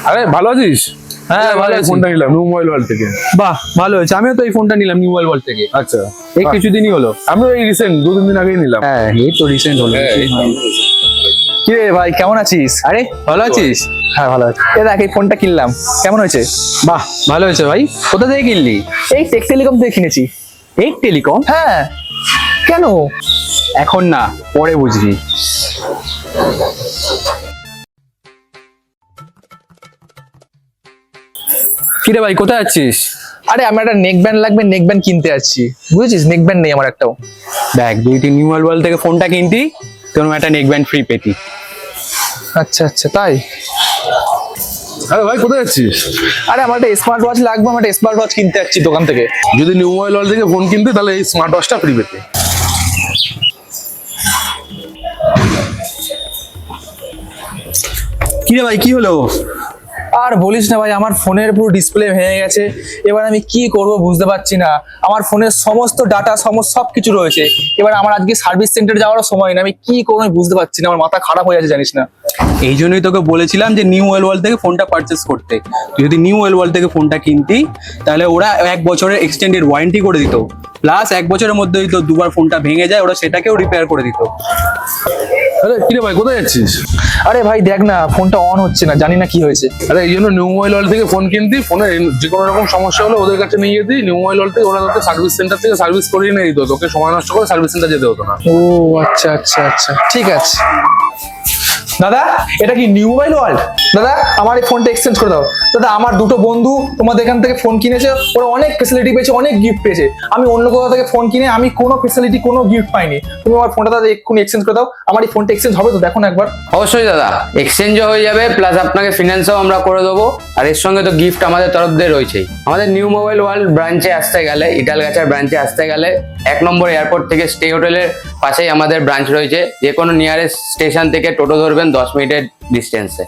আরে ভালো আছিস? হ্যাঁ ভালো আছি। ফোনটা নিলাম নিউ মোবাইল ওয়ার্ল্ড থেকে। বাহ ভালো হয়েছে, আমিও তো এই ফোনটা নিলাম নিউ ওয়ার্ল্ড থেকে। আচ্ছা, এই কিছুদিনই হলো। আমিও এই রিসেন্ট 2-3 দিন আগেই নিলাম। হ্যাঁ এই তো রিসেন্ট হলো। কি রে ভাই কেমন আছিস? আরে ভালো আছিস? হ্যাঁ ভালো আছি। এ দেখ এই ফোনটা কিনলাম, কেমন হয়েছে? বাহ ভালো হয়েছে ভাই। কোথা থেকে কিনলি? এই টেক টেলিকম থেকে কিনেছি। এই টেলিকম? হ্যাঁ কেন? এখন না, পরে বুঝবি। কিরে ভাই কোথায় আছিস? আরে আমার একটা নেক ব্যান্ড লাগবে, নেক ব্যান্ড কিনতে যাচ্ছি, বুঝেছিস? নেক ব্যান্ড নেই আমার একটাও। দেখ তুই নিউ ওয়ার্ল্ড থেকে ফোনটা কিনতি, তোর একটা নেক ব্যান্ড ফ্রি পেতি। আচ্ছা আচ্ছা তাই? আরে ভাই কোথায় যাচ্ছিস? আরে আমার একটা স্মার্ট ওয়াচ লাগবে, আমার একটা স্মার্ট ওয়াচ কিনতে যাচ্ছি দোকান থেকে। যদি নিউ মোবাইল ওয়ার্ল্ড থেকে ফোন কিনতে তাহলে এই স্মার্ট ওয়াচটা ফ্রি পেতে। কিরে ভাই কি হলো? আর বলিস না ভাই, আমার ফোনের পুরো ডিসপ্লে ভেঙে গেছে। এবার আমি কি করব বুঝতে পারছি না। আমার ফোনের সমস্ত ডাটা সবকিছু রয়েছে। এবার আমার আজকে সার্ভিস সেন্টারে যাওয়ারও সময় না, আমি কি করবো আমি বুঝতে পারছি না, আমার মাথা খারাপ হয়ে যাচ্ছে জানিস না। এই জন্যই তোকে বলেছিলাম যে নিউ ওয়ার্ল্ড থেকে ফোনটা পারচেস করতে। তুই যদি নিউ ওয়ার্ল্ড থেকে ফোনটা কিনতি তাহলে ওরা 1 বছরের এক্সটেন্ডেড ওয়ারেন্টি করে দিত, প্লাস 1 বছরের মধ্যে যদি তোর দুবার ফোনটা ভেঙে যায় ওরা সেটাকেও রিপেয়ার করে দিত। আরে কিরে ভাই কোথায় যাচ্ছিস? আরে ভাই দেখ না, ফোনটা অন হচ্ছে না, জানি না কি হয়েছে। আরে এই জন্য নিউ মোবাইল ওয়ার্ল্ড থেকে ফোন কিনতি, ফোনে যে কোনো রকম সমস্যা হলে ওদের কাছে নিয়ে যেতি। নিউ মোবাইল ওয়ার্ল্ড থেকে ওরা তোকে সার্ভিস সেন্টার থেকে সার্ভিস করিয়ে নিয়ে দিত, তোকে সময় নষ্ট করে সার্ভিস সেন্টার যেতে হতো না। ও আচ্ছা আচ্ছা আচ্ছা ঠিক আছে। দাদা এটা কি নিউ মোবাইল ওয়ার্ল্ড? দাদা আমার এই ফোনটা এক্সচেঞ্জ করে দাও। দাদা আমার দুটো বন্ধু তোমাদের এখান থেকে ফোন কিনেছে, ওরা অনেক ফেসিলিটি পেয়েছে, অনেক গিফট পেয়েছে। আমি অন্য কোথাও থেকে ফোন কিনে আমি কোনো ফেসিলিটি কোনো গিফট পাইনি। তুমি আমার ফোনটা দাদা এক্ষুনি এক্সচেঞ্জ করে দাও। আমার এই ফোনটা এক্সচেঞ্জ হবে তো দেখো না একবার। অবশ্যই দাদা, এক্সচেঞ্জও হয়ে যাবে, প্লাস আপনাকে ফিনান্সও আমরা করে দেবো। আর এর সঙ্গে তো গিফট আমাদের তরফ দিয়ে রয়েছেই। আমাদের নিউ মোবাইল ওয়ার্ল্ড ব্রাঞ্চে আসতে গেলে, ইটালগাছার ব্রাঞ্চে আসতে গেলে 1 নম্বর এয়ারপোর্ট থেকে স্টে হোটেলের পাশেই আমাদের ব্রাঞ্চ রয়েছে। যে কোনো নিয়ারেস্ট স্টেশন থেকে টোটো ধরবেন 10 মিনিটের ডিস্টেন্সে।